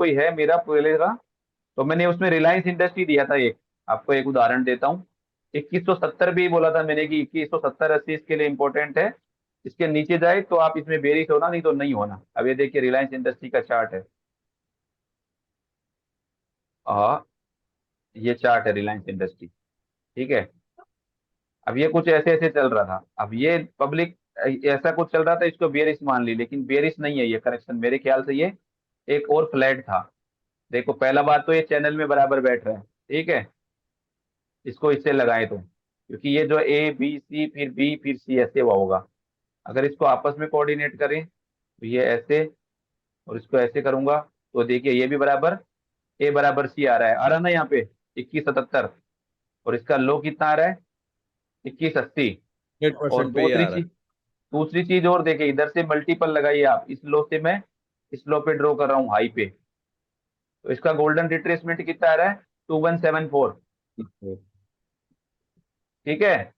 कोई है मेरा पहले का, तो मैंने उसमें रिलायंस इंडस्ट्री दिया था एक। आपको एक उदाहरण देता हूँ। 2170 भी बोला था मैंने कि 2170-80 इसके लिए इंपॉर्टेंट है। इसके नीचे जाए तो आप इसमें बेरिश होना, नहीं तो नहीं होना। अब ये देखिए रिलायंस इंडस्ट्री का चार्ट है। हाँ, ये चार्ट है रिलायंस इंडस्ट्री। ठीक है। अब ये कुछ ऐसे ऐसे चल रहा था, अब ये पब्लिक ऐसा कुछ चल रहा था, इसको बेरिश मान ली, लेकिन बेरिश नहीं है ये, करेक्शन मेरे ख्याल से ये एक और फ्लैट था। देखो पहला बात तो ये चैनल में बराबर बैठ रहा है। ठीक है। इसको इससे लगाए तो, क्योंकि ये जो ए बी सी फिर बी फिर सी ऐसे हुआ होगा। अगर इसको आपस में कोऑर्डिनेट करें तो ये ऐसे, और इसको ऐसे करूंगा तो देखिए ये भी बराबर ए बराबर सी आ रहा है ना यहाँ पे 2177। और इसका लो कितना आ रहा है? 2180। एट और परसेंट पे ही आ रहा है। दूसरी चीज और देखिए, इधर से मल्टीपल लगाइए आप, इस लो से मैं इस लो पे ड्रॉ कर रहा हूँ हाई पे, तो इसका गोल्डन रिट्रेसमेंट कितना आ रहा है? 2174। ठीक है। अब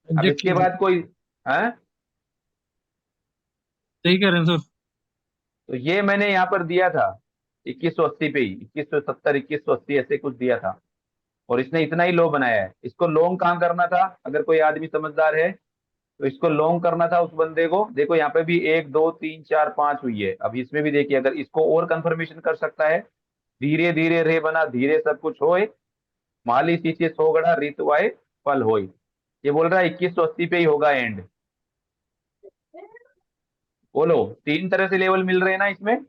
इसके एग्जैक्टली। बाद कोई है? सही कह रहे हैं सर। तो ये मैंने यहाँ पर दिया था 2180 पे ही, 2170 2180 ऐसे कुछ दिया था। और इसने इतना ही लो बनाया है। इसको लॉन्ग कहाँ करना था अगर कोई आदमी समझदार है? तो इसको लॉन्ग करना था उस बंदे को। देखो यहाँ पे भी 1 2 3 4 5 हुई है। अब इसमें भी देखिए, अगर इसको और कंफर्मेशन कर सकता है, धीरे धीरे रे बना धीरे सब कुछ होए, माली सींचे 100 गड़ा ऋतु आए फल होए। ये बोल रहा है 2180 पे ही होगा एंड। बोलो, तीन तरह से लेवल मिल रहे हैं ना इसमें,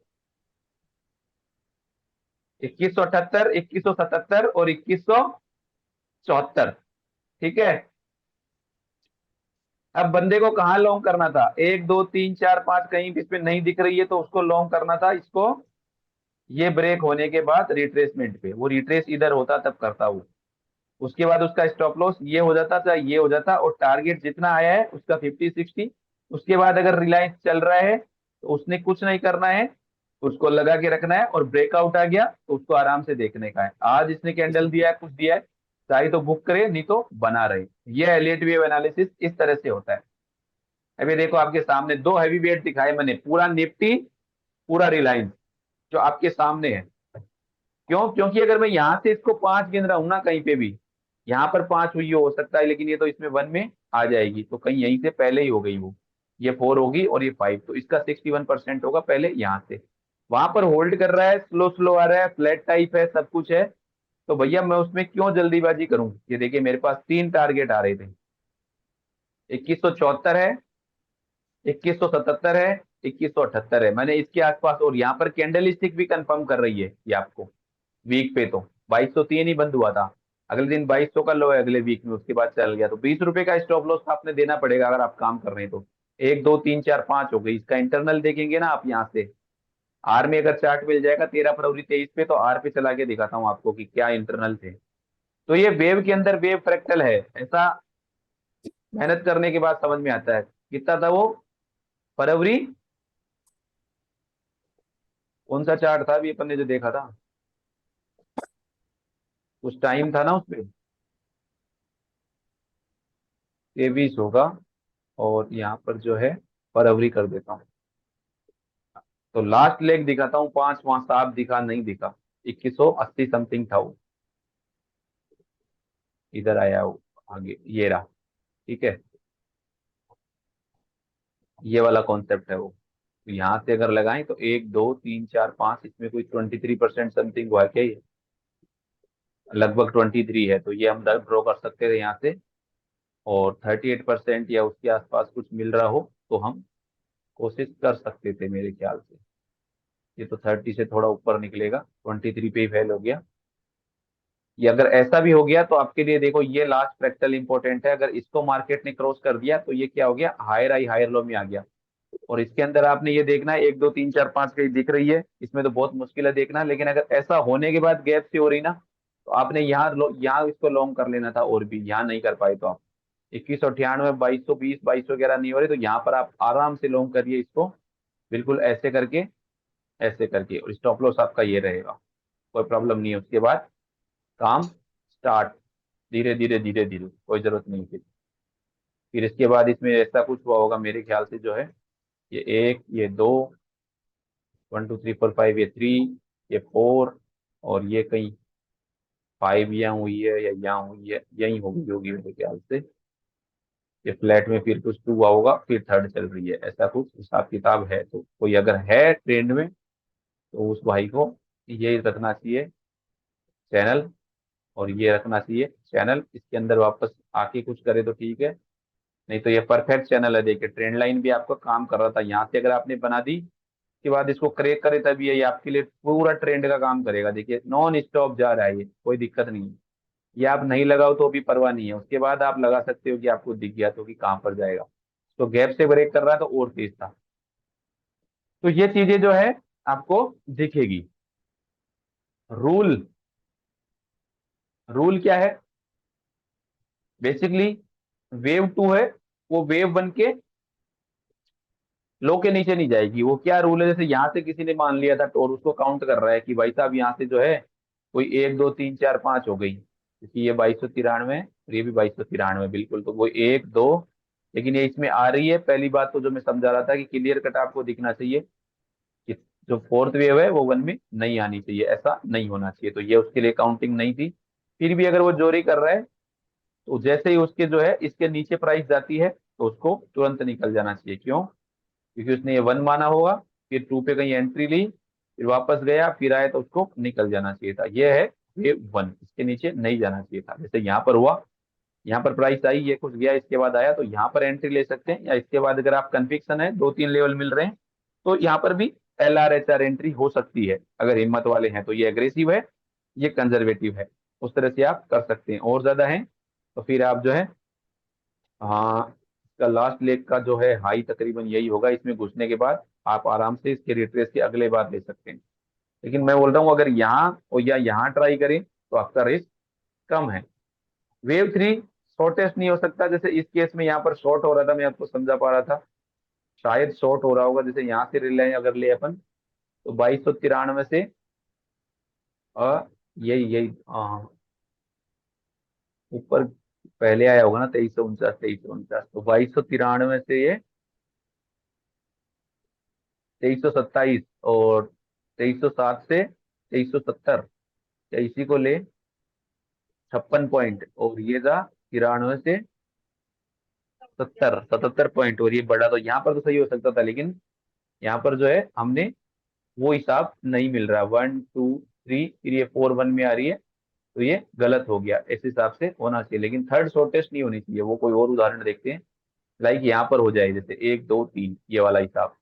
2178 2177 और 2174। ठीक है। अब बंदे को कहाँ लॉन्ग करना था? 1 2 3 4 5, कहीं भी इसमें नहीं दिख रही है तो उसको लॉन्ग करना था इसको। ये ब्रेक होने के बाद रिट्रेसमेंट पे, वो रिट्रेस इधर होता तब करता वो। उसके बाद उसका स्टॉप लॉस ये हो जाता था, ये हो जाता, और टारगेट जितना आया है उसका 50 60। उसके बाद अगर रिलायंस चल रहा है तो उसने कुछ नहीं करना है, उसको लगा के रखना है, और ब्रेकआउट आ गया तो उसको आराम से देखने का है। आज इसने कैंडल दिया है, कुछ दिया है, चाहे तो बुक करे नहीं तो बना रहे। ये एलियट वेव एनालिसिस इस तरह से होता है। अभी देखो आपके सामने दो हैवी वेट दिखाए मैंने, पूरा निफ्टी पूरा रिलायंस, जो आपके सामने है। क्यों? क्योंकि अगर मैं यहाँ से इसको 5 गिन रहा हूं ना कहीं पे भी, यहाँ पर 5 हुई हो सकता है, लेकिन ये तो इसमें 1 में आ जाएगी, तो कहीं यहीं से पहले ही हो गई वो। ये 4 होगी और ये 5, तो इसका 61% होगा पहले यहाँ से। वहां पर होल्ड कर रहा है, स्लो स्लो आ रहा है, फ्लैट टाइप है, सब कुछ है। तो भैया मैं उसमें क्यों जल्दीबाजी करूं? ये देखिए मेरे पास 3 टारगेट आ रहे थे। 2174 है, 2177 है, 2178 है, मैंने इसके आसपास। और यहाँ पर कैंडल स्टिक भी कंफर्म कर रही है ये आपको। वीक पे तो 2203 ही बंद हुआ था, अगले दिन 2200 का लो है, अगले वीक में उसके बाद चल गया। तो 20 रुपए का स्टॉप लॉस आपने देना पड़ेगा अगर आप काम कर रहे हैं तो। 1 2 3 4 5 हो गई। इसका इंटरनल देखेंगे ना आप यहाँ से, आर में अगर चार्ट मिल जाएगा 13 फरवरी 23 पे, तो आर पे चला के दिखाता हूँ आपको कि क्या इंटरनल थे। तो ये वेव के अंदर वेव फ्रैक्टल है ऐसा, मेहनत करने के बाद समझ में आता है। कितना था वो? फरवरी, कौन सा चार्ट था अभी अपन ने जो देखा था? कुछ टाइम था ना उसपे, 23 होगा। और यहाँ पर जो है फरवरी कर देता हूँ, तो लास्ट लेग दिखाता हूँ, 5 वहां साफ दिखा नहीं दिखा, 2180 समथिंग था वो। इधर आया वो, आगे ये रहा। ठीक है। ये वाला कॉन्सेप्ट है वो। तो यहाँ से अगर लगाएं तो 1 2 3 4 5, इसमें कोई 23% समथिंग हुआ क्या ये? लगभग 23 है, तो ये हम ड्रॉ कर सकते थे यहाँ से। और 38% या उसके आसपास कुछ मिल रहा हो तो हम कोशिश कर सकते थे मेरे ख्याल से। ये तो 30 से थोड़ा ऊपर निकलेगा, 23 पे ही फेल हो गया। ये अगर ऐसा भी हो गया तो आपके लिए देखो, ये लास्ट फ्रैक्टल इंपॉर्टेंट है। अगर इसको मार्केट ने क्रॉस कर दिया तो ये क्या हो गया? हायर आई हायर लो में आ गया। और इसके अंदर आपने ये देखना है 1 2 3 4 5 कहीं दिख रही है, इसमें तो बहुत मुश्किल है देखना। लेकिन अगर ऐसा होने के बाद गैप से हो रही ना, तो आपने यहाँ इसको लॉन्ग कर लेना था, और भी यहाँ नहीं कर पाए तो आप 2198 2220 2211 नहीं हो रहे, तो यहाँ पर आप आराम से लॉन्ग करिए इसको, बिल्कुल ऐसे करके, और स्टॉप लॉस आपका ये रहेगा। कोई प्रॉब्लम नहीं है उसके बाद, काम स्टार्ट, धीरे धीरे धीरे धीरे, कोई जरूरत नहीं फिर इसके बाद इसमें ऐसा कुछ हुआ होगा मेरे ख्याल से जो है, ये एक ये दो, 1 2 3 4 5, ये 3, ये 4, और ये कहीं 5 यहाँ हुई है या यहाँ हुई है, यही होगी होगी मेरे ख्याल से। ये फ्लैट में फिर कुछ 2 होगा, फिर थर्ड चल रही है, ऐसा कुछ हिसाब किताब है। तो कोई अगर है ट्रेंड में तो उस भाई को ये रखना चाहिए चैनल, और ये रखना चाहिए चैनल, इसके अंदर वापस आके कुछ करे तो ठीक है, नहीं तो ये परफेक्ट चैनल है। देखिए ट्रेंड लाइन भी आपका काम कर रहा था, यहाँ से अगर आपने बना दी के बाद इसको क्रेक करे तभी ये आपके लिए पूरा ट्रेंड का काम करेगा। देखिए नॉन स्टॉप जा रहा है, ये कोई दिक्कत नहीं है। ये आप नहीं लगाओ तो भी परवाह नहीं है, उसके बाद आप लगा सकते हो कि आपको दिख गया तो कि कहाँ पर जाएगा। तो गैप से ब्रेक कर रहा है तो और तेज था। तो ये चीजें जो है आपको दिखेगी। रूल, रूल क्या है बेसिकली, वेव 2 है, वो वेव 1 के लो के नीचे नहीं जाएगी। वो क्या रूल है, जैसे यहाँ से किसी ने मान लिया था और उसको काउंट कर रहा है कि भाई साहब यहाँ से जो है कोई 1 2 3 4 5 हो गई, क्योंकि ये 2293 और ये भी 2293 बिल्कुल, तो वो 1 2, लेकिन ये इसमें आ रही है। पहली बात तो जो मैं समझा रहा था कि क्लियर कट आपको दिखना चाहिए कि जो फोर्थ वेव है वो 1 में नहीं आनी चाहिए, ऐसा नहीं होना चाहिए, तो ये उसके लिए काउंटिंग नहीं थी। फिर भी अगर वो जोरी कर रहा है तो जैसे ही उसके जो है इसके नीचे प्राइस जाती है तो उसको तुरंत निकल जाना चाहिए। क्यों? क्योंकि उसने ये 1 माना होगा, फिर 2 पे कहीं एंट्री ली, फिर वापस गया, फिर आया तो उसको निकल जाना चाहिए था। ये है वेव 1, इसके नीचे नहीं जाना चाहिए था। जैसे यहाँ पर हुआ, यहाँ पर प्राइस आई, ये कुछ गया, इसके बाद आया, तो यहाँ पर एंट्री ले सकते हैं, या इसके बाद अगर आप कन्विक्शन है 2 3 लेवल मिल रहे हैं तो यहाँ पर भी LR HR एंट्री हो सकती है। अगर हिम्मत वाले हैं तो ये एग्रेसिव है, ये कंजर्वेटिव है, उस तरह से आप कर सकते हैं। और ज्यादा है तो फिर आप जो है, हाँ, इसका लास्ट लेग का जो है हाई तकरीबन यही होगा, इसमें घुसने के बाद आप आराम से इसके रिट्रेस के अगले बार ले सकते हैं। लेकिन मैं बोल रहा हूँ अगर यहाँ और या यहाँ ट्राई करें तो आपका रिस्क कम है। वेव 3 शॉर्टेस्ट नहीं हो सकता, जैसे इस केस में यहाँ पर शॉर्ट हो रहा था, मैं आपको समझा पा रहा था, शायद शॉर्ट हो रहा होगा। जैसे यहाँ से रिलाय अगर ले अपन, तो 2293 से यही यही ऊपर पहले आया होगा ना, 2349 2349, तो 2293 से ये 2327, और 2307 से 2370, या इसी को ले 56 पॉइंट, और ये था 93 से 77 पॉइंट, और ये बढ़ा। तो यहाँ पर तो सही हो सकता था, लेकिन यहाँ पर जो है हमने वो हिसाब नहीं मिल रहा, 1 2 3, फिर ये 4 1 में आ रही है, तो ये गलत हो गया। इस हिसाब से होना चाहिए, लेकिन थर्ड शॉर्टेस्ट नहीं होनी चाहिए। वो कोई और उदाहरण देखते हैं, लाइक यहाँ पर हो जाए जैसे 1 2 3 ये वाला हिसाब।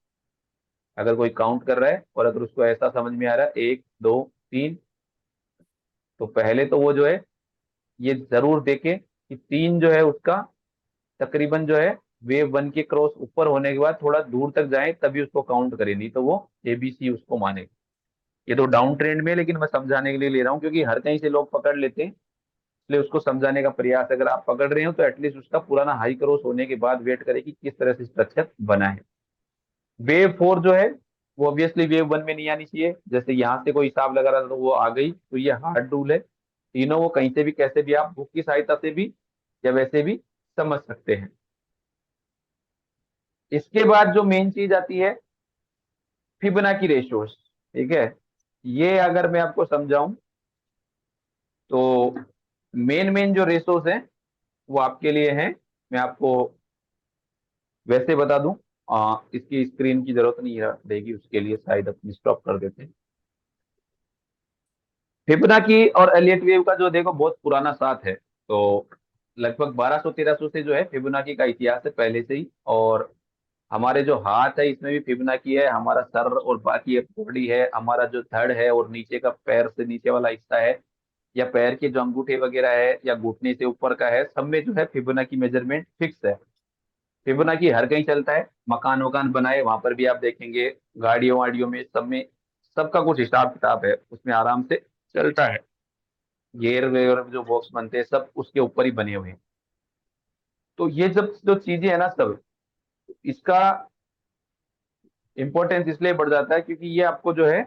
अगर कोई काउंट कर रहा है और अगर उसको ऐसा समझ में आ रहा है 1 2 3, तो पहले तो वो जो है ये जरूर देखे कि 3 जो है उसका तकरीबन जो है वेव 1 के क्रॉस ऊपर होने के बाद थोड़ा दूर तक जाए, तभी उसको काउंट करे, नहीं तो वो ABC उसको माने। ये तो डाउन ट्रेंड में है, लेकिन मैं समझाने के लिए ले रहा हूँ क्योंकि हर कहीं से लोग पकड़ लेते हैं, इसलिए उसको समझाने का प्रयास। अगर आप पकड़ रहे हो तो एटलीस्ट उसका पुराना हाई क्रॉस होने के बाद वेट करें कि किस तरह से स्ट्रक्चर बना है। वेव 4 जो है वो ऑब्वियसली वेव 1 में नहीं आनी चाहिए। जैसे यहाँ से कोई हिसाब लगा रहा था तो वो आ गई, तो ये हार्ड रूल है। तीनों वो कहीं से भी कैसे भी आप बुक की सहायता से भी या वैसे भी समझ सकते हैं। इसके बाद जो मेन चीज आती है फिबोनाची रेशियोज, ठीक है। ये अगर मैं आपको समझाऊं तो मेन मेन जो रेशियोज हैं वो आपके लिए हैं। मैं आपको वैसे बता दूं, इसकी स्क्रीन की जरूरत नहीं रहेगी, उसके लिए शायद अपनी स्टॉप कर देते हैं। फिबोनाची और एलियट वेव का जो देखो बहुत पुराना साथ है, तो लगभग 1200 1300 से जो है फिबोनाची का इतिहास है पहले से ही। और हमारे जो हाथ है इसमें भी फिबोनाची है, हमारा सर और बाकी बॉडी है, हमारा जो धड़ है और नीचे का पैर से नीचे वाला हिस्सा है, या पैर के जो अंगूठे वगैरह है या घुटने से ऊपर का है, सब में जो है फिबोनाची मेजरमेंट फिक्स है। फिबोनाची हर कहीं चलता है, मकान वकान बनाए वहां पर भी आप देखेंगे, गाड़ियों वाड़ियों में, सब में, सबका कुछ हिसाब किताब है, उसमें आराम से चलता है। गियर वेयर जो बॉक्स बनते हैं सब उसके ऊपर ही बने हुए हैं। तो ये जब जो चीजें है ना सब, इसका इंपॉर्टेंस इसलिए बढ़ जाता है क्योंकि ये आपको जो है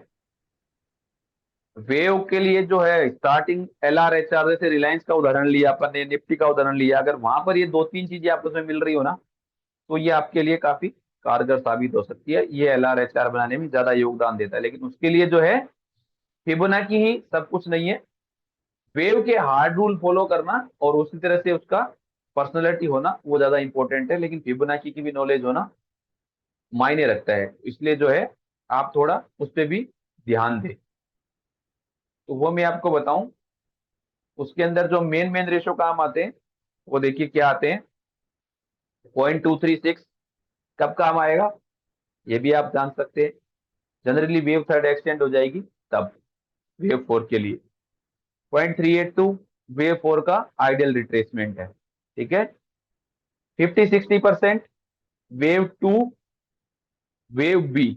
वेव के लिए जो है स्टार्टिंग LR HR, जैसे रिलायंस का उदाहरण लिया अपन ने, निफ्टी का उदाहरण लिया, अगर वहां पर ये 2 3 चीजें आपस में मिल रही हो ना, तो ये आपके लिए काफी कारगर साबित हो सकती है, ये LRHR बनाने में ज्यादा योगदान देता है। लेकिन उसके लिए जो है फिबोनाची ही सब कुछ नहीं है, वेव के हार्ड रूल फॉलो करना और उसी तरह से उसका पर्सनैलिटी होना वो ज्यादा इंपॉर्टेंट है। लेकिन फिबोनाची की भी नॉलेज होना मायने रखता है, इसलिए जो है आप थोड़ा उस पर भी ध्यान दें। तो वो मैं आपको बताऊं, उसके अंदर जो मेन मेन रेशो काम आते हैं वो देखिए क्या आते हैं। 0.236 कब काम आएगा ये भी आप जान सकते हैं। जनरली वेव थर्ड एक्सटेंड हो जाएगी तब, वेव फोर के लिए। 0.382 वेव फोर का आइडियल रिट्रेसमेंट है, ठीक है। 50-60% wave two wave B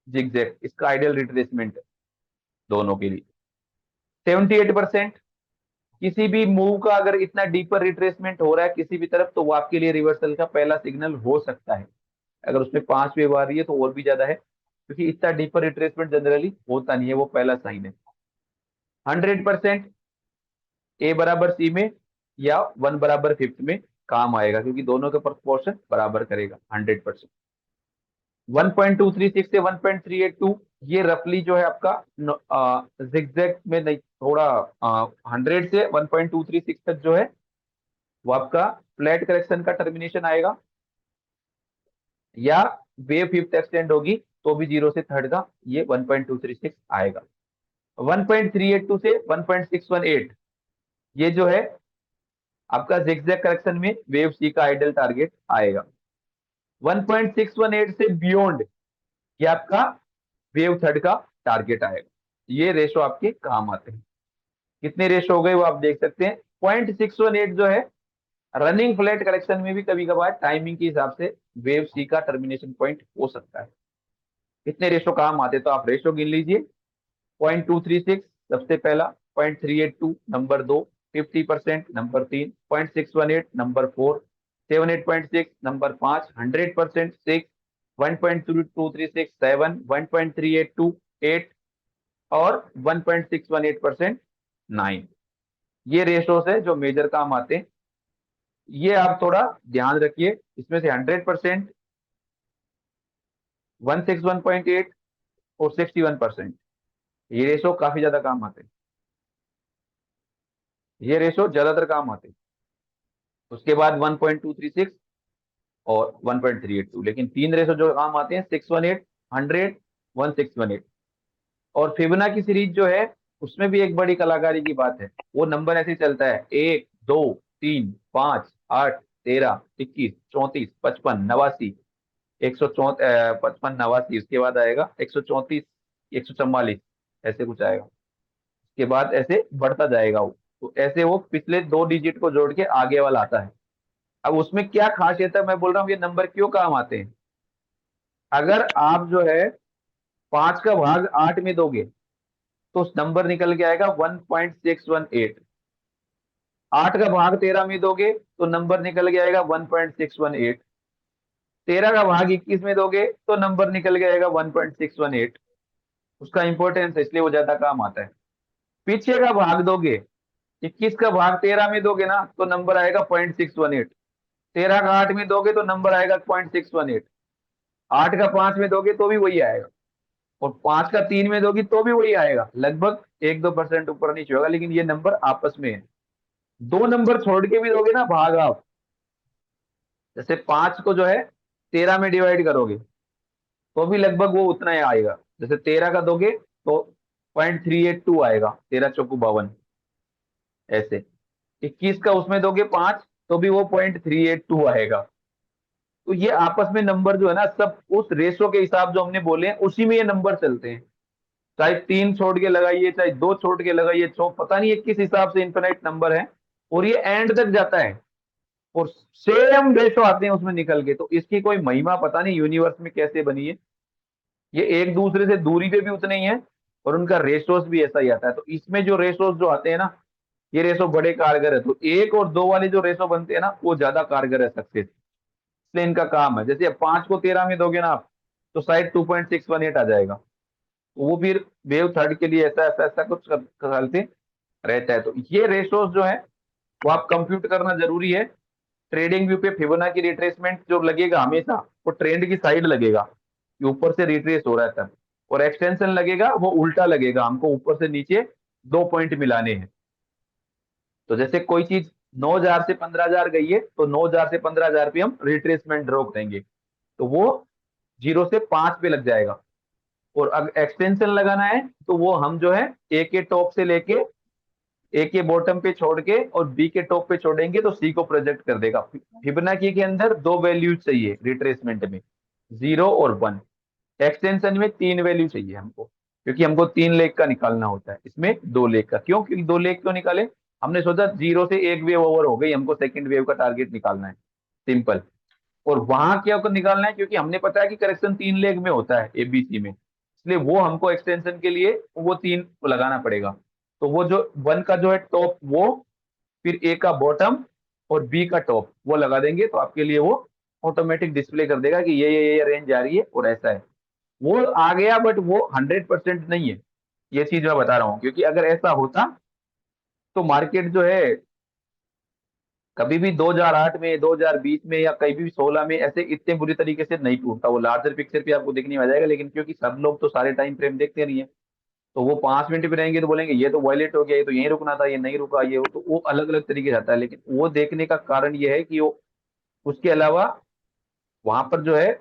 zigzag, इसका आइडियल रिट्रेसमेंट है दोनों के लिए। 78% किसी भी मूव का अगर इतना डीपर रिट्रेसमेंट हो रहा है किसी भी तरफ, तो वो आपके लिए रिवर्सल का पहला सिग्नल हो सकता है। अगर उसमें 5 वेव आ रही है तो और भी ज्यादा है, क्योंकि इतना डीपर रिट्रेसमेंट जनरली होता नहीं है, वो पहला साइन है। 100% ए बराबर सी में या 1 बराबर फिफ्थ में काम आएगा, क्योंकि दोनों का प्रोपोर्शन बराबर करेगा 100%। 1.236 से 1.382 ये रफली जो है आपका जिगजैग में नहीं, थोड़ा 100 से 1.236 तक जो है वो आपका फ्लैट करेक्शन का टर्मिनेशन आएगा, या वेव फिफ्थ एक्सटेंड होगी तो भी 0 से थर्ड का ये 1.236 आएगा। 1.382 से 1.618 ये जो है आपका जिगजैग करेक्शन में वेव सी का आइडल टारगेट आएगा। 1.618 से बियॉन्ड ये आपका वेव थर्ड का टारगेट आएगा। ये रेशो आपके काम आते हैं। कितने रेशो हो गए वो आप देख सकते हैं। 0.618 जो है रनिंग फ्लैट करेक्शन में भी कभी कभार टाइमिंग के हिसाब से वेव सी का टर्मिनेशन पॉइंट हो सकता है। कितने रेशो काम आते तो आप रेशो गिन लीजिए। 0.236 सबसे पहला, 0.382 नंबर 2, 50% नंबर 3, 0.618 नंबर 4, 78.6 नंबर 5, 100% 6, 1.2236 7, 1.382 8 और 1.618% 9। ये रेशोस है जो मेजर काम आते हैं। ये आप थोड़ा ध्यान रखिए, इसमें से 100%, 161.8 और 61%, ये रेशो काफी ज्यादा काम आते हैं, ये रेशो ज्यादातर काम आते हैं। उसके बाद 1.236 और 1.382, लेकिन तीन रेशो जो काम आते हैं 618, 100, 1618। और फिबोना की सीरीज जो है उसमें भी एक बड़ी कलाकारी की बात है। वो नंबर ऐसे चलता है 1 2 3 5 8 13 21 34 55 89, 155 89, उसके बाद आएगा 134 144, ऐसे कुछ आएगा। उसके बाद ऐसे बढ़ता जाएगा वो, तो ऐसे वो पिछले 2 डिजिट को जोड़ के आगे वाला आता है। अब उसमें क्या खासियत है, मैं बोल रहा हूँ ये नंबर क्यों काम आते हैं। अगर आप जो है 5 का भाग 8 में दोगे तो उस नंबर निकल के आएगा 1.618। 8 का भाग 13 में दोगे तो नंबर निकल के आएगा 1.618। 13 का भाग 21 में दोगे तो नंबर निकल के आएगा 1.618। उसका इंपॉर्टेंस है, इसलिए वो ज्यादा काम आता है। पीछे का भाग दोगे, 21 का भाग 13 में दोगे ना तो नंबर आएगा 0.618। 13 का 8 में दोगे तो नंबर आएगा 0.618। 8 का 5 में दोगे तो भी वही आएगा, और 5 का 3 में दोगे तो भी वही आएगा। लगभग 1-2% ऊपर नीचे होगा, लेकिन ये नंबर आपस में है। 2 नंबर छोड़ के भी दोगे ना भाग आप, जैसे 5 को जो है 13 में डिवाइड करोगे तो भी लगभग वो उतना ही आएगा। जैसे 13 का दोगे तो 0.382 आएगा, 13 चौकू 52, ऐसे। 21 का उसमें दोगे 5 तो भी वो 0.382 आएगा। तो ये आपस में नंबर जो है ना सब उस रेशो के हिसाब जो हमने बोले हैं उसी में ये नंबर चलते हैं। चाहे 3 छोड़ के लगाइए, चाहे 2 छोड़ के लगाइए, पता नहीं है किस हिसाब से इन्फिनाइट नंबर है, और ये एंड तक जाता है और सेम रेशो आते हैं उसमें निकल के। तो इसकी कोई महिमा पता नहीं यूनिवर्स में कैसे बनी है। ये एक दूसरे से दूरी पे भी उतने ही है और उनका रेशोस भी ऐसा ही आता है। तो इसमें जो रेशोस जो आते हैं ना, ये रेशो बड़े कारगर है। तो 1 और 2 वाले जो रेशो बनते हैं ना वो ज्यादा कारगर है सक्सेस, इसलिए इनका काम है। जैसे 5 को 13 में दोगे ना आप तो शायद 2.618 आ जाएगा। तो वो फिर वेव थर्ड के लिए ऐसा ऐसा ऐसा कुछ करते रहता है। तो ये रेशोस जो है वो आप कंप्यूट करना जरूरी है। ट्रेडिंग व्यू पे फिबोनाची रिट्रेसमेंट जो लगेगा हमेशा वो ट्रेंड की साइड लगेगा कि ऊपर से रिट्रेस हो रहा है तब, और एक्सटेंशन लगेगा वो उल्टा लगेगा, हमको ऊपर से नीचे 2 पॉइंट मिलाने हैं। तो जैसे कोई चीज 9,000 से 15,000 गई है तो 9,000 से 15,000 पे हम रिट्रेसमेंट ड्रॉ करेंगे, तो वो 0 से 5 पे लग जाएगा। और अगर एक्सटेंशन लगाना है तो वो हम जो है ए के टॉप से लेके ए के बॉटम पे छोड़ के और बी के टॉप पे छोड़ेंगे तो सी को प्रोजेक्ट कर देगा। फिबोनाची के अंदर 2 वैल्यूज चाहिए रिट्रेसमेंट में, 0 और 1। एक्सटेंशन में 3 वैल्यू चाहिए हमको, क्योंकि हमको 3 लेग का निकालना होता है, इसमें 2 लेग का। क्यों, क्योंकि 2 लेग क्यों निकाले, हमने सोचा 0 से 1 वेव ओवर हो गई, हमको सेकंड वेव का टारगेट निकालना है, सिंपल। और वहां क्या को निकालना है, क्योंकि हमने पता है कि करेक्शन 3 लेग में होता है एबीसी में, इसलिए वो हमको एक्सटेंशन के लिए वो 3 को लगाना पड़ेगा। तो वो जो 1 का जो है टॉप वो, फिर ए का बॉटम और बी का टॉप वो लगा देंगे, तो आपके लिए वो ऑटोमेटिक डिस्प्ले कर देगा कि ये रेंज आ रही है और ऐसा है। वो आ गया, बट वो 100% नहीं है, ये चीज मैं बता रहा हूँ, क्योंकि अगर ऐसा होता तो मार्केट जो है कभी भी 2008 में, 2020 में या कहीं भी 16 में ऐसे इतने बुरी तरीके से नहीं टूटता। वो लार्जर पिक्चर पे आपको देखने में आ जाएगा, लेकिन क्योंकि सब लोग तो सारे टाइम फ्रेम देखते नहीं है, तो वो 5 मिनट पे रहेंगे तो बोलेंगे ये तो वायलेट हो गया, ये तो यहीं रुकना था, ये नहीं रुका, ये तो वो अलग अलग तरीके से आता है। लेकिन वो देखने का कारण ये है कि वो, उसके अलावा वहां पर जो है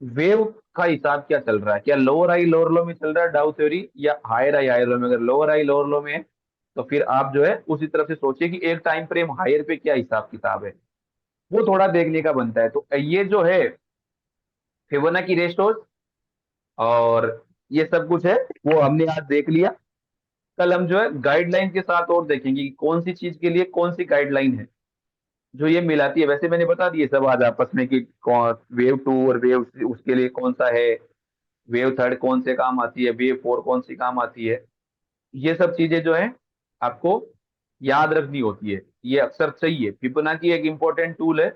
वेव का हिसाब क्या चल रहा है, क्या लोअर हाई लोअर लो में चल रहा है डाउ थ्योरी, या हायर हाई हायर लो में। अगर लोअर हाई लोअर लो में है तो फिर आप जो है उसी तरफ से सोचिए कि एक टाइम फ्रेम हायर पे क्या हिसाब किताब है, वो थोड़ा देखने का बनता है। तो ये जो है फिबोनाची रेशोस और ये सब कुछ है, वो हमने आज देख लिया। कल हम जो है गाइडलाइन के साथ और देखेंगे कि कौन सी चीज के लिए कौन सी गाइडलाइन है जो ये मिलाती है। वैसे मैंने बता दिए सब आज आपस में कि कौन वेव 2 और वेव उसके लिए कौन सा है, वेव थर्ड कौन से काम आती है, वेव 4 कौन सी काम आती है। ये सब चीजें जो है आपको याद रखनी होती है, ये अक्सर चाहिए। फिबोनाची एक इंपॉर्टेंट टूल है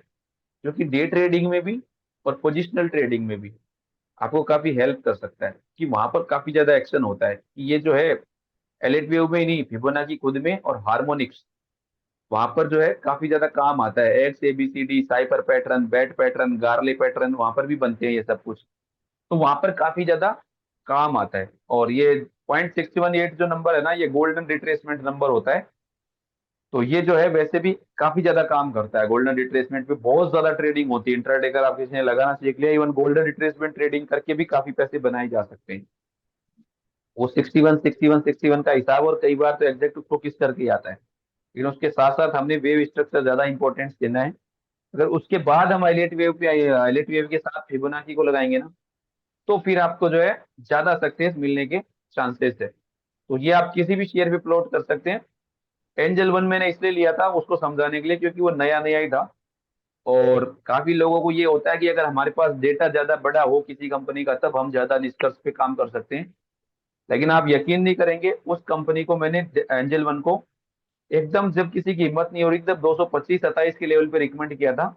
जो कि डे ट्रेडिंग में भी और पोजिशनल ट्रेडिंग में भी आपको काफी हेल्प कर सकता है, कि वहां पर काफी ज्यादा एक्शन होता है। कि ये जो है एलिट वेव में ही नहीं, फिबोनाची खुद में और हार्मोनिक्स, वहां पर जो है काफी ज्यादा काम आता है। X A B C D, cipher pattern, bat pattern, Garley pattern, वहां पर भी बनते हैं ये सब कुछ, तो वहां पर काफी ज्यादा काम आता है। और ये 0.618 जो नंबर है ना, ये गोल्डन रिट्रेसमेंट नंबर होता है। तो ये जो है वैसे भी काफी ज्यादा काम करता है, गोल्डन रिट्रेसमेंट पे बहुत ज्यादा ट्रेडिंग होती है। इंट्राडे अगर आप किसी ने लगाना सीख लिया, इवन गोल्डन रिट्रेसमेंट ट्रेडिंग करके भी काफी पैसे बनाए जा सकते हैं। वो 61 का हिसाब, और कई बार तो एग्जैक्ट उसको किस करके ही आता है। लेकिन उसके साथ साथ हमने वेव स्ट्रक्चर ज्यादा इंपॉर्टेंस देना है। अगर उसके बाद हम हाईलाइट वेव पे हाईलाइट वेव के साथ फिबोनाची को लगाएंगे ना, तो फिर आपको जो है ज्यादा सक्सेस मिलने के चांसेस है। तो ये आप किसी भी शेयर पे प्लॉट कर सकते हैं। एंजल वन मैंने इसलिए लिया था उसको समझाने के लिए, क्योंकि वो नया नया ही था। और काफी लोगों को ये होता है कि अगर हमारे पास डेटा ज्यादा बड़ा हो किसी कंपनी का, तब हम ज्यादा निष्कर्ष पे काम कर सकते हैं। लेकिन आप यकीन नहीं करेंगे, उस कंपनी को मैंने, एंजल वन को, एकदम जब किसी की हिम्मत नहीं हो रही, तब 225-27 के लेवल पे रिकमेंड किया था।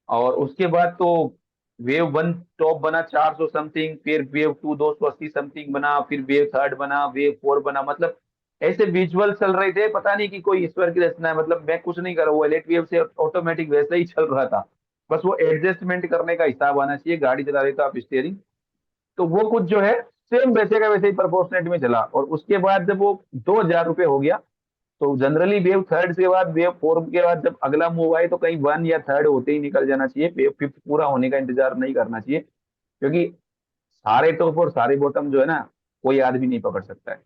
और उसके बाद तो वेव वन टॉप बना 400 समथिंग, फिर वेव टू 280 समथिंग बना, फिर वेव थर्ड बना, वेव फोर बना। मतलब ऐसे विजुअल चल रहे थे, पता नहीं कि कोई ईश्वर की रचना है। मतलब मैं कुछ नहीं कर रहा, वो एलेट वेव से ऑटोमेटिक वैसे ही चल रहा था। बस वो एडजस्टमेंट करने का हिसाब आना चाहिए, गाड़ी चला रहे तो आप स्टेयरिंग, तो वो कुछ जो है सेम वैसे का वैसे ही प्रोपोर्शनेट में चला। और उसके बाद जब वो 2,000 रुपये हो गया, तो जनरली वेव थर्ड के बाद, वेव फोर के बाद जब अगला मूव आए तो कहीं वन या थर्ड होते ही निकल जाना चाहिए, वेव फिफ्थ पूरा होने का इंतजार नहीं करना चाहिए। क्योंकि सारे टॉप और सारे बॉटम जो है ना, कोई आदमी नहीं पकड़ सकता है,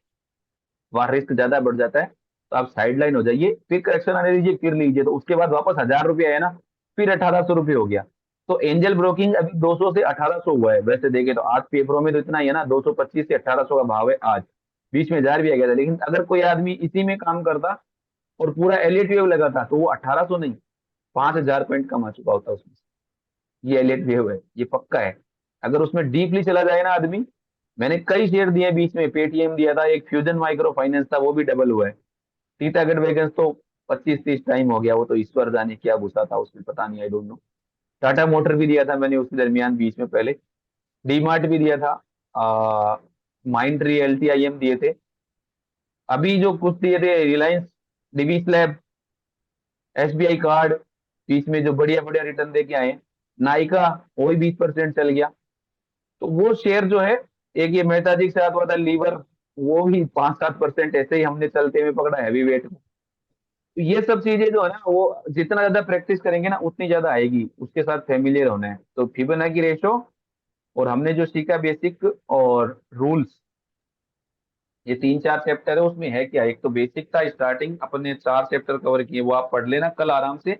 वहां रिस्क ज्यादा बढ़ जाता है। तो आप साइड लाइन हो जाइए, फिर करेक्शन आने दीजिए, फिर लीजिए। तो उसके बाद वापस 1,000 रुपये आया ना, फिर 1,800 रुपये हो गया। तो एंजल ब्रोकिंग अभी 200 से 1,800 हुआ है। वैसे देखे तो आज पेपरों में तो इतना ही है ना, 225 से 1,800 का भाव है आज। बीच में 1,000 भी आ गया था। लेकिन अगर कोई आदमी इसी में काम करता और पूरा एलिट वेव लगा था, तो वो 1,800 नहीं, 5,000 पॉइंट कमा चुका होता उसमें से। ये एलिट वेव है, ये पक्का है। अगर उसमें डीपली चला जाए ना आदमी, मैंने कई शेयर दिए बीच में, पेटीएम दिया था, एक फ्यूजन माइक्रो फाइनेंस था, वो भी डबल हुआ है। टीटागढ़ वैगन्स तो 25-30 टाइम हो गया, वो तो ईश्वर जाने क्या घुसा था उसमें, पता नहीं, I don't know. Tata motor भी दिया था मैंने उसी दरमियान बीच में पहले। डीमार्ट भी दिया था, माइंड ट्री, LTIM दिए थे। अभी जो कुछ दिए थे, Reliance, Divi's lab, SBI card, बीच में जो बढ़िया बढ़िया रिटर्न दे के आए हैं। नायका वो भी 20% चल गया। तो वो शेयर जो है, एक ये मेहता जी के साथ हुआ था लीवर, वो भी 5-7% ऐसे ही हमने चलते हुए पकड़ा हैवी वेट में। तो ये सब चीजें जो है ना, वो जितना ज्यादा प्रैक्टिस करेंगे ना उतनी ज्यादा आएगी, उसके साथ फेमिलियर होना है। तो फिबोनाची रेशो और हमने जो सीखा बेसिक और रूल्स, ये 3-4 चैप्टर है। उसमें है क्या, एक तो बेसिक था स्टार्टिंग, अपने 4 चैप्टर कवर किए, वो आप पढ़ लेना कल आराम से।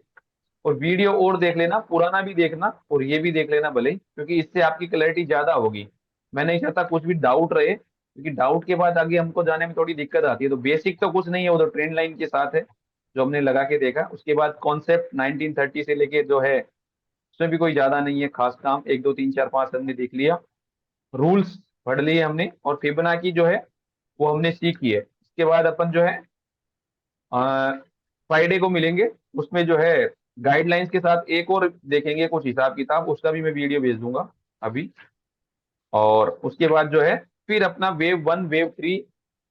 और वीडियो और देख लेना, पुराना भी देखना और ये भी देख लेना भले ही, क्योंकि इससे आपकी क्लैरिटी ज्यादा होगी। मैं नहीं चाहता कुछ भी डाउट रहे, क्योंकि डाउट के बाद आगे हमको जाने में थोड़ी दिक्कत आती है। तो बेसिक तो कुछ नहीं है, वो तो ट्रेंड लाइन के साथ है जो हमने लगा के देखा। उसके बाद कॉन्सेप्ट 1930 से लेके जो है, उसमें भी कोई ज्यादा नहीं है खास काम, 1 2 3 4 5 हमने देख लिया। रूल्स पढ़ लिए हमने, और फिबोनाची जो है वो हमने सीखी है। इसके बाद अपन जो है फ्राइडे को मिलेंगे, उसमें जो है गाइडलाइंस के साथ एक और देखेंगे कुछ हिसाब किताब, उसका भी मैं वीडियो भेज दूंगा अभी। और उसके बाद जो है फिर अपना वेव 1 वेव 3,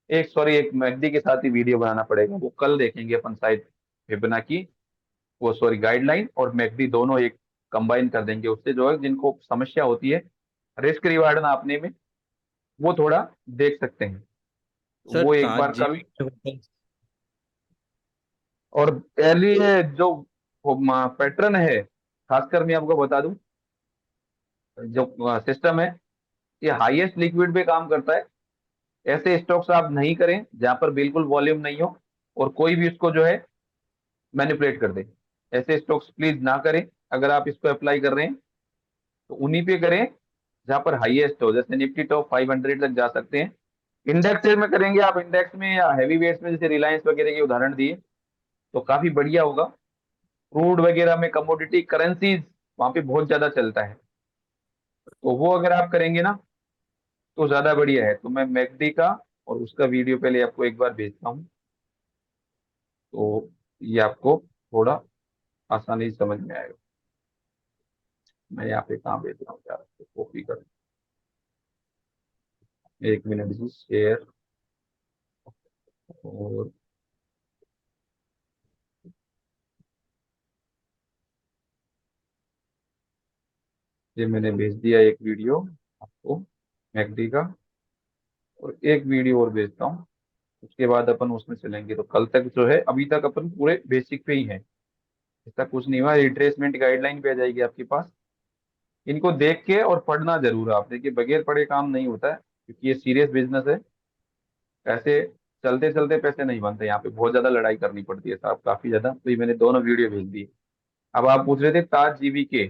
एक सॉरी एक मैगडी के साथ ही वीडियो बनाना पड़ेगा, वो कल देखेंगे अपन शायद। फिबोनाची, वो सॉरी गाइडलाइन और मैगडी दोनों एक कंबाइन कर देंगे, उससे जो है जिनको समस्या होती है रिस्क रिवार्ड नापने में, वो थोड़ा देख सकते हैं। तो सर वो एक ताज बार कल। जीवन। और पहली ये जो पैटर्न है, खासकर मैं आपको बता दूं, जो सिस्टम है, ये हाईएस्ट लिक्विड पे काम करता है। ऐसे स्टॉक्स आप नहीं करें जहां पर बिल्कुल वॉल्यूम नहीं हो और कोई भी उसको जो है मैनिपुलेट कर दे। ऐसे स्टॉक्स प्लीज ना करें। अगर आप इसको अप्लाई कर रहे हैं तो उन्हीं पे करें जहां पर हाईएस्ट हो, जैसे निफ्टी टॉप 500 तक जा सकते हैं। इंडेक्स में करेंगे आप, इंडेक्स में या हैवी वेट्स में जैसे रिलायंस वगैरह के उदाहरण दिए, तो काफी बढ़िया होगा। क्रूड वगैरह में, कमोडिटी करेंसीज वहां पे बहुत ज्यादा चलता है, तो वो अगर आप करेंगे ना तो ज्यादा बढ़िया है। तो मैं मैकडी का और उसका वीडियो पहले आपको एक बार भेजता हूँ, तो ये आपको थोड़ा आसानी से समझ में आएगा। मैं यहाँ पे कहाँ भेज रहा हूँ यार, कॉपी कर, 1 मिनट जी, शेयर। और ये मैंने भेज दिया एक वीडियो आपको मैकडी का, और एक वीडियो और भेजता हूँ। उसके बाद अपन उसमें चलेंगे। तो कल तक जो है, अभी तक अपन पूरे बेसिक पे ही है, ऐसा कुछ नहीं हुआ। रिट्रेसमेंट गाइडलाइन पे आ जाएगी आपके पास। इनको देख के और पढ़ना जरूर आप, देखिए बगैर पढ़े काम नहीं होता है, क्योंकि ये सीरियस बिजनेस है। ऐसे चलते चलते पैसे नहीं बनते, यहाँ पे बहुत ज्यादा लड़ाई करनी पड़ती है साहब, काफी ज्यादा। तो ये मैंने दोनों वीडियो भेज दी। अब आप पूछ रहे थे ताज जीवी के,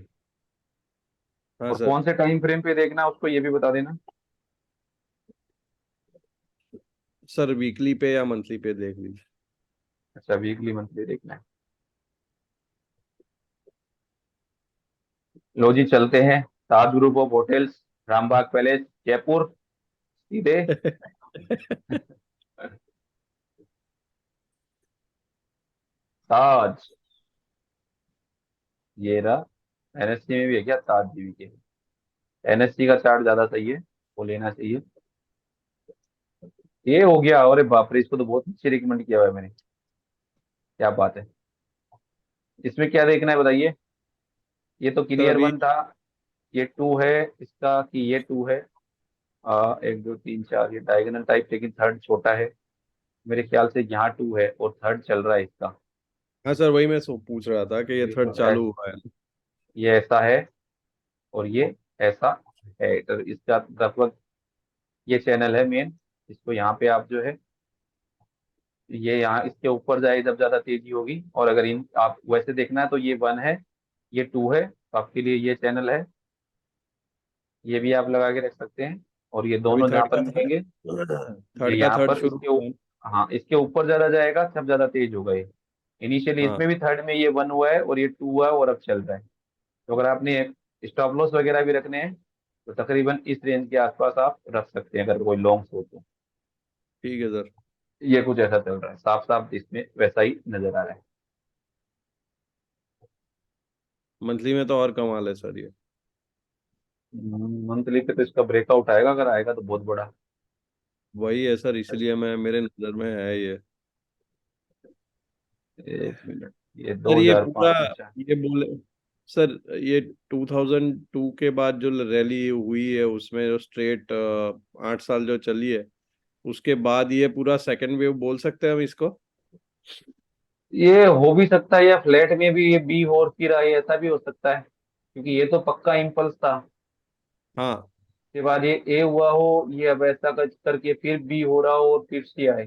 हाँ और सर। कौन से टाइम फ्रेम पे देखना उसको ये भी बता देना। सर वीकली पे या मंथली पे देख लीजिए। अच्छा, वीकली मंथली देखना है। लो जी, चलते हैं। Taj group of hotels, Rambagh palace, Jaipur, सीधे। ताज, ये रहा। एनएससी में भी है क्या ताज जीवी के? एनएससी का चार्ट ज्यादा सही है, वो लेना चाहिए। ये हो गया, अरे बाप रे, इसको तो बहुत अच्छी रिकमेंड किया हुआ है मैंने, क्या बात है। इसमें क्या देखना है बताइए? ये तो सर क्लियर अभी। वन था, ये टू है इसका, कि ये टू है। 1 2 3 4, ये डायगोनल टाइप, लेकिन थर्ड छोटा है मेरे ख्याल से। यहाँ टू है और थर्ड चल रहा है इसका। हाँ सर, वही मैं पूछ रहा था कि ये थर्ड तो चालू हुआ है। ये ऐसा है और ये ऐसा है। तो इसका लगभग ये चैनल है मेन। इसको यहाँ पे आप जो है, ये यहाँ इसके ऊपर जाए जब ज्यादा तेजी होगी। और अगर इन आप वैसे देखना है तो ये वन है, ये टू है, तो आपके लिए ये चैनल है, ये भी आप लगा के रख सकते हैं। और ये अभी दोनों जहाँ थर्ड पर का मिलेंगे, ये थर्ड का यहाँ थर्ड पर शुरू हुआ है। हाँ, इसके ऊपर ज्यादा जाएगा तब ज्यादा तेज होगा ये। इनिशियली हाँ। इसमें भी थर्ड में ये वन हुआ है और ये टू हुआ है और अब चल रहा है। तो अगर आपने स्टॉप लॉस वगैरह भी रखने हैं तो तकरीबन इस रेंज के आसपास आप रख सकते हैं, अगर कोई लॉन्ग हो तो। ठीक है सर। ये कुछ ऐसा चल रहा है, साफ साफ इसमें वैसा ही नजर आ रहा है। मंथली में तो और कमाल है सर ये। मंथली पे तो इसका ब्रेकआउट आएगा, अगर आएगा तो बहुत बड़ा। वही है सर, इसलिए मैं मेरे नज़र में है ये। 1 मिनट, ये दो सर ये हजार पूरा, पाँच में ये बोले सर ये 2002 के बाद जो रैली हुई है उसमें जो स्ट्रेट 8 साल जो चली है, उसके बाद ये पूरा सेकंड वेव बोल सकते हैं हम इसको। ये हो भी सकता है, या फ्लैट में भी ये बी हो और फिर आई, ऐसा भी हो सकता है, क्योंकि ये तो पक्का इम्पल्स था। हाँ उसके बाद ये ए हुआ हो, ये अब ऐसा करके फिर बी हो रहा हो और फिर सी आए।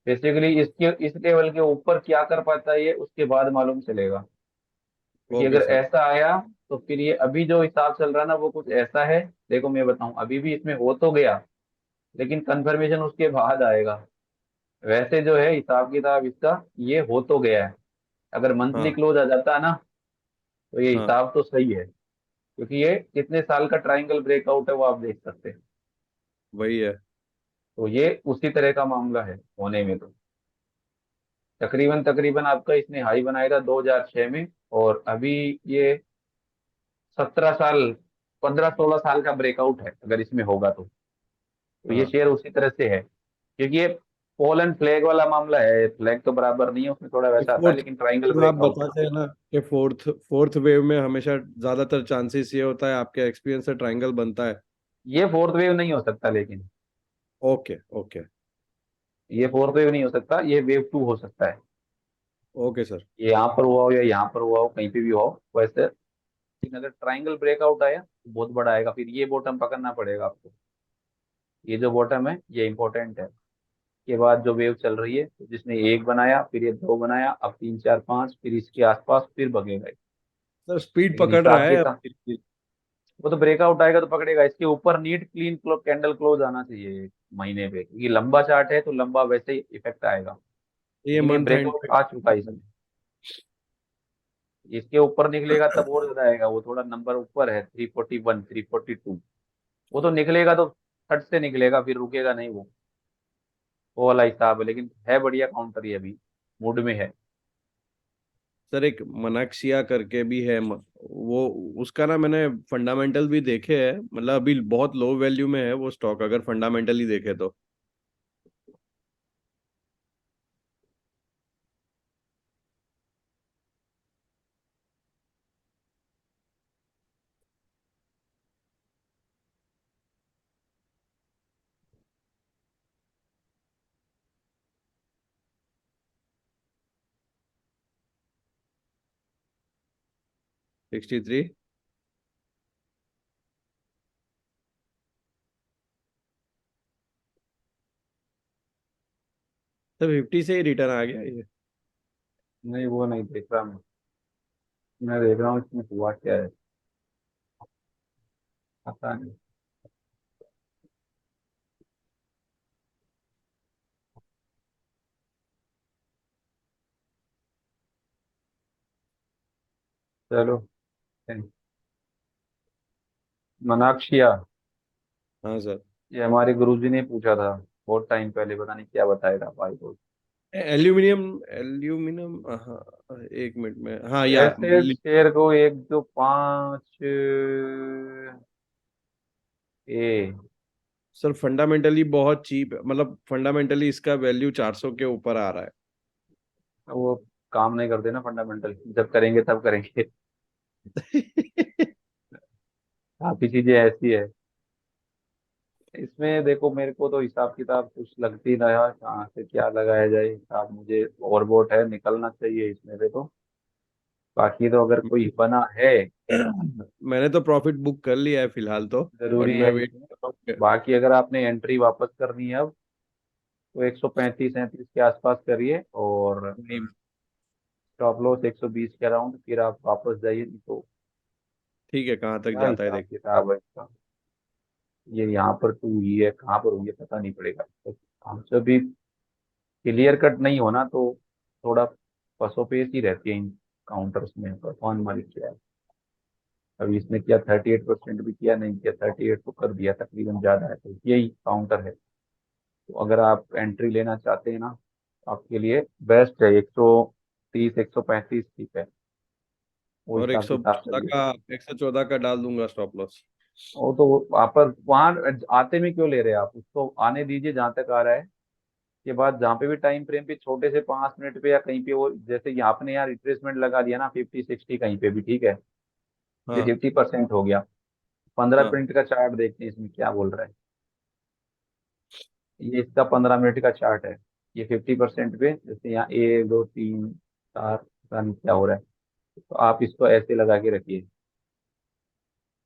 बेसिकली इसके इस लेवल के ऊपर क्या कर पाता है ये उसके बाद मालूम चलेगा। क्योंकि ओके अगर सर। ऐसा आया तो फिर ये अभी जो हिसाब चल रहा है ना वो कुछ ऐसा है। देखो मैं बताऊं, अभी भी इसमें हो तो गया, लेकिन कंफर्मेशन उसके बाद आएगा। वैसे जो है हिसाब किताब इसका, ये हो तो गया है। अगर मंथली हाँ क्लोज आ जाता है ना, तो ये हाँ हिसाब तो सही है। क्योंकि ये कितने साल का ट्रायंगल ब्रेकआउट है वो आप देख सकते हैं। वही है। तो ये उसी तरह का मामला है होने में। तो तकरीबन तकरीबन आपका इसने हाई बनाया था 2006 में, और अभी ये 17 साल, 15-16 साल का ब्रेकआउट है अगर इसमें होगा तो ये हाँ शेयर उसी तरह से है। क्योंकि ये पोल एंड फ्लैग वाला मामला है, फ्लैग तो बराबर नहीं है उसमें, थोड़ा वैसा आता है, फोर्थ, लेकिन ट्राइंगल आप ब्रेकआउट है। बताते हैं ना कि फोर्थ फोर्थ वेव में हमेशा ज्यादातर चांसेस ये होता है, आपके एक्सपीरियंस से ट्रायंगल बनता है। ये फोर्थ वेव नहीं हो सकता, लेकिन ओके ओके। ये फोर्थ वेव नहीं हो सकता, ये वेव टू हो सकता है। Okay sir. ये यहाँ पर हुआ हो या यहाँ पर हुआ हो, कहीं पे भी हो वैसे। लेकिन अगर ट्राइंगल ब्रेकआउट आया तो बहुत बड़ा आएगा, फिर ये बॉटम पकड़ना पड़ेगा आपको। ये जो बॉटम है ये इंपॉर्टेंट है। के बाद जो वेव चल रही है, तो जिसने एक बनाया, फिर ये दो बनाया, अब तीन चार पांच, फिर इसके आसपास फिर भगेगा ये। सर स्पीड लेकिन पकड़ रहा हिसाब है किताब, अब। वो तो ब्रेकआउट आएगा तो पकड़ेगा। इसके ऊपर नीट क्लीन कैंडल क्लोज आना चाहिए एक महीने पे, क्योंकि लंबा चार्ट है तो लंबा वैसे ही इफेक्ट आएगा। ये लेकिन ये मंथ एंड ब्रेकआउट पे। आ चुका है इसमें। इसके ऊपर निकलेगा तब और ज्यादा आएगा, वो थोड़ा नंबर ऊपर है, 341 342। वो तो निकलेगा तो फट से निकलेगा, फिर रुकेगा नहीं वो वाला हिसाब है। लेकिन है बढ़िया काउंटर, ये अभी मूड में है। सर एक मनाक्सिया करके भी है वो, उसका ना मैंने फंडामेंटल भी देखे हैं, मतलब अभी बहुत लो वैल्यू में है वो स्टॉक अगर फंडामेंटली देखे तो। 63। सर 50 से ही रिटर्न आ गया ये। नहीं वो नहीं देख रहा मैं देख रहा हूँ इसमें हुआ क्या है, पता नहीं। चलो, मनाक्शिया, हाँ सर। ये हमारे गुरुजी ने पूछा था बहुत टाइम पहले, पता नहीं क्या बताया था भाई को। Aluminium, aluminium. हाँ एक मिनट में, हाँ या ऐसे शेयर को एक दो पाँच ए, सर फंडामेंटली बहुत चीप है, मतलब फंडामेंटली इसका वैल्यू 400 के ऊपर आ रहा वो काम नहीं करते ना फंडामेंटल, जब करेंगे तब करेंगे। है। काफी चीजें ऐसी है इसमें। देखो मेरे को तो हिसाब किताब कुछ लगती ना यार, कहाँ से क्या लगाया जाए हिसाब, मुझे ओवरबोट है, निकलना चाहिए इसमें से तो। बाकी तो अगर कोई बना है, मैंने तो प्रॉफिट बुक कर लिया है फिलहाल तो, बट जरूरी मैं है वेट इसमें। कर रहा हूँ बाकी अगर आपने एंट्री वापस करनी है अब, तो 135-37 के आसपास करिए, और नहीं। स्टॉप लॉस 120 के अराउंड, फिर आप वापस जाइए। नहीं तो ठीक है, कहाँ तक क्या जाता है हिसाब देखिए। किताब है इसका, ये यहाँ पर टू हुई है, कहाँ पर हुई है पता नहीं पड़ेगा। तो हमसे भी क्लियर कट नहीं होना तो थोड़ा पसोपेश ही रहती है इन काउंटर्स में। तो कौन मालिक क्या है, अभी इसने किया 38% भी किया, नहीं किया 38 तो कर दिया तकरीबन, ज्यादा है, तो यही काउंटर है। तो अगर आप एंट्री लेना चाहते हैं ना, आपके लिए बेस्ट है 130 135, ठीक है, वो और एक हिसाब सौ किताब चौदह चलिए। का 114 का डाल दूंगा स्टॉप लॉस। वो तो आप पर वहां आते में क्यों ले रहे हैं आप, उसको आने दीजिए जहां तक आ रहा है। उसके बाद जहाँ पे भी टाइम फ्रेम पे छोटे से 5 मिनट पे या कहीं पे वो, जैसे यहाँ आपने यहाँ रिट्रेसमेंट लगा दिया ना 50 60 कहीं पे भी, ठीक है, ये हाँ 50% हो गया। 15 हाँ। मिनट का चार्ट देखते हैं इसमें क्या बोल रहा है। ये इसका 15 मिनट का चार्ट है। ये 50% पे, जैसे यहाँ 1 2 3 4, पता नहीं क्या हो रहा है। तो आप इसको ऐसे लगा के रखिए,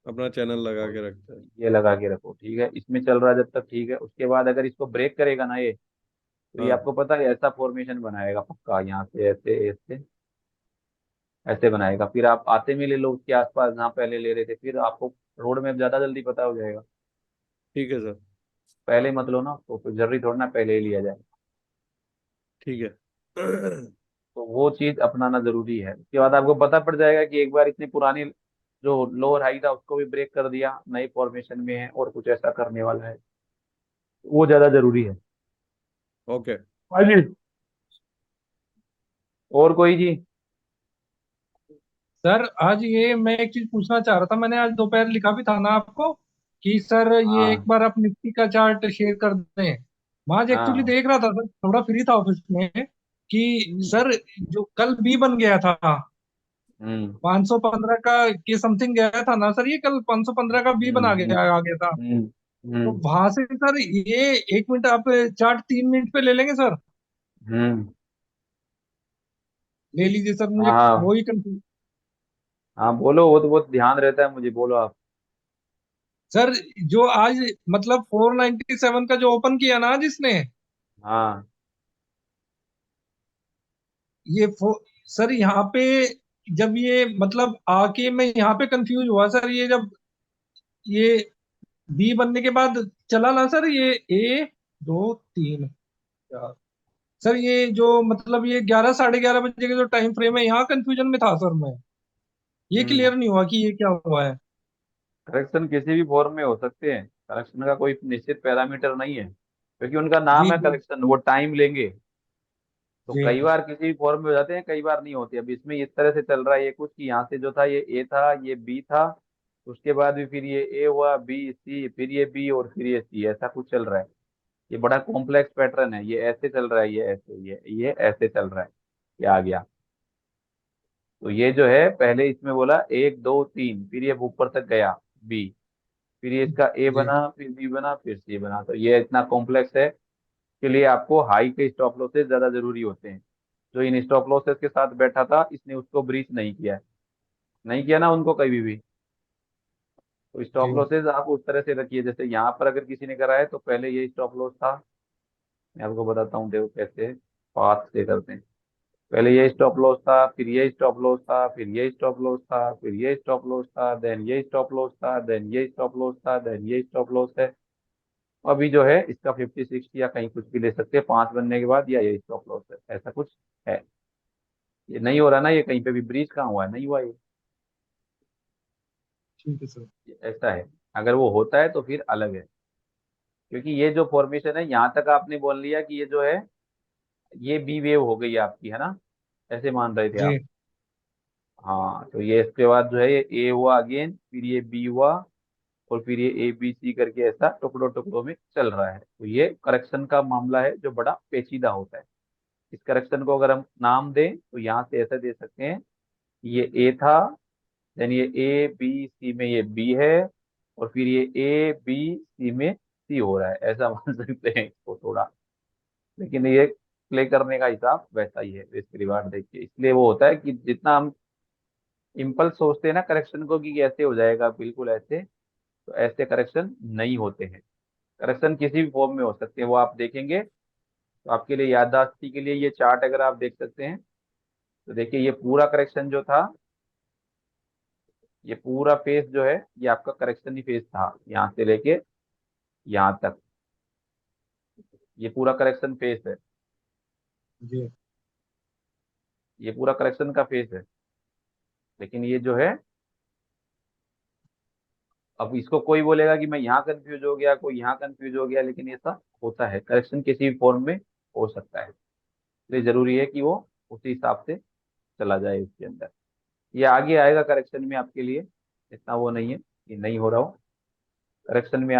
अपना चैनल लगा और के रखते हैं। ये लगा के रखो, ठीक है, इसमें चल रहा है जब तक, ठीक है। उसके बाद अगर इसको ब्रेक करेगा ना ये, तो ये हाँ आपको पता है ऐसा फॉर्मेशन बनाएगा पक्का, यहाँ से ऐसे ऐसे ऐसे बनाएगा। फिर आप आते में ले लो उसके आसपास जहाँ पहले ले रहे थे, फिर आपको रोड में ज्यादा जल्दी पता हो जाएगा। ठीक है सर। पहले मत लो ना, तो फिर जरूरी थोड़ा ना पहले ही लिया जाए। ठीक है। तो वो चीज अपनाना जरूरी है। उसके बाद आपको पता पड़ जाएगा कि एक बार इतनी पुरानी जो लोअर हाई था उसको भी ब्रेक कर दिया, नई फॉर्मेशन में है और कुछ ऐसा करने वाला है, वो ज्यादा जरूरी है। ओके। हाँ जी। और कोई जी? सर आज ये मैं एक चीज पूछना चाह रहा था, मैंने आज दोपहर लिखा भी था ना आपको कि सर ये एक हाँ। बार आप निफ्टी का चार्ट शेयर कर दें। मैं आज एक्चुअली हाँ। देख रहा था सर, थोड़ा फ्री था ऑफिस में, कि हम्म। सर जो कल बी बन गया था हम्म। 515 का के समथिंग गया था ना सर, ये कल 515 का बी बना हम्म। गया आ गया था। हम्म। तो हम्म। वहां से सर ये 1 मिनट आप चार्ट 3 मिनट पे ले लेंगे सर? हम्म। ले लीजिए सर, मुझे हाँ। वही कंफ्यूज। हाँ बोलो, वो तो बहुत ध्यान रहता है मुझे, बोलो आप। सर जो आज मतलब 497 का जो ओपन किया ना जिसने, हाँ। ये सर यहाँ पे जब ये मतलब आके मैं यहाँ पे कंफ्यूज हुआ सर, ये जब ये बी बनने के बाद चला ना सर, ये ए 2 3 4, सर ये जो मतलब ये 11 साढ़े 11 बजे का जो टाइम फ्रेम है, यहाँ कंफ्यूजन में था सर मैं, ये हम्म। क्लियर नहीं हुआ कि ये क्या हुआ है। करेक्शन किसी भी फॉर्म में हो सकते हैं, करेक्शन का कोई निश्चित पैरामीटर नहीं है, क्योंकि उनका जी नाम है जी करेक्शन, वो टाइम लेंगे। तो जी कई बार किसी भी फॉर्म में हो जाते हैं, कई बार नहीं होती। अब इसमें इस तरह से चल रहा है ये कुछ, कि यहाँ से जो था ये ए था, ये बी था, उसके बाद भी फिर ये ए हुआ, बी सी, फिर ये बी और फिर ये सी, ऐसा कुछ चल रहा है। ये बड़ा कॉम्प्लेक्स पैटर्न है, ये ऐसे चल रहा है, ये ऐसे, ये ऐसे चल रहा है, ये आ गया। तो ये जो है पहले इसमें बोला 1 2 3, फिर ये ऊपर तक गया बी, फिर ये इसका ए जी बना, फिर बी बना, फिर सी बना। तो ये इतना कॉम्प्लेक्स है के लिए आपको हाई के स्टॉप लॉसेस ज्यादा जरूरी होते हैं। जो इन स्टॉप लॉसेस के साथ बैठा था, इसने उसको ब्रीच नहीं किया है, नहीं किया ना उनको कभी भी। तो स्टॉप जी लॉसेस आप उस तरह से रखिए, जैसे यहाँ पर अगर किसी ने करा है तो पहले ये स्टॉप लॉस था। मैं आपको बताता हूँ, देखो कैसे पाथ से करते हैं। पहले ये स्टॉप लॉस था, फिर ये स्टॉप लॉस था, फिर ये स्टॉप लॉस था, फिर ये स्टॉप लॉस था, देन ये स्टॉप लॉस था, देन ये स्टॉप लॉस था, देन ये स्टॉप लॉस है। अभी जो है इसका 50 60 या कहीं कुछ भी ले सकते हैं 5 बनने के बाद, या ये स्टॉप लॉस है, ऐसा कुछ है। ये नहीं हो रहा ना, ये कहीं पे भी ब्रीच कहाँ हुआ है, नहीं हुआ ठीक है सर। ये ऐसा है। अगर वो होता है तो फिर अलग है, क्योंकि ये जो फॉर्मेशन है यहाँ तक आपने बोल लिया कि ये जो है ये बी वेव हो गई आपकी, है ना, ऐसे मान रहे थे जी आप। हाँ, तो ये इसके बाद जो है ये ए हुआ अगेन, फिर ये बी हुआ, और फिर ये ए बी सी करके ऐसा टुकड़ों टुकड़ों में चल रहा है। तो ये करेक्शन का मामला है जो बड़ा पेचीदा होता है। इस करेक्शन को अगर हम नाम दें तो यहाँ से ऐसा दे सकते हैं, ये ए था, देन ये ए बी सी में ये बी है, और फिर ये ए बी सी में सी हो रहा है, ऐसा मान सकते हैं इसको थोड़ा। लेकिन ये प्ले करने का हिसाब वैसा ही है, रिस्क रिवार्ड देखिए। इसलिए वो होता है कि जितना हम इम्पल्स सोचते हैं ना करेक्शन को कि ऐसे हो जाएगा बिल्कुल ऐसे, तो ऐसे करेक्शन नहीं होते हैं। करेक्शन किसी भी फॉर्म में हो सकते हैं, वो आप देखेंगे। तो आपके लिए याददाश्ती के लिए ये चार्ट अगर आप देख सकते हैं, तो देखिए ये पूरा करेक्शन जो था, ये पूरा फेस जो है ये आपका करेक्शन ही फेस था, यहाँ से लेके यहाँ तक ये पूरा करेक्शन फेस है। जी ये पूरा करेक्शन का फेस है। लेकिन ये जो है, अब इसको कोई बोलेगा कि मैं यहाँ कंफ्यूज हो गया, कोई यहाँ कंफ्यूज हो गया, लेकिन ऐसा होता है, करेक्शन किसी भी फॉर्म में हो सकता है। इसलिए जरूरी है कि वो उसी हिसाब से चला जाए उसके अंदर। ये आगे आएगा करेक्शन में आपके लिए, इतना वो नहीं है कि नहीं हो रहा हो, करेक्शन में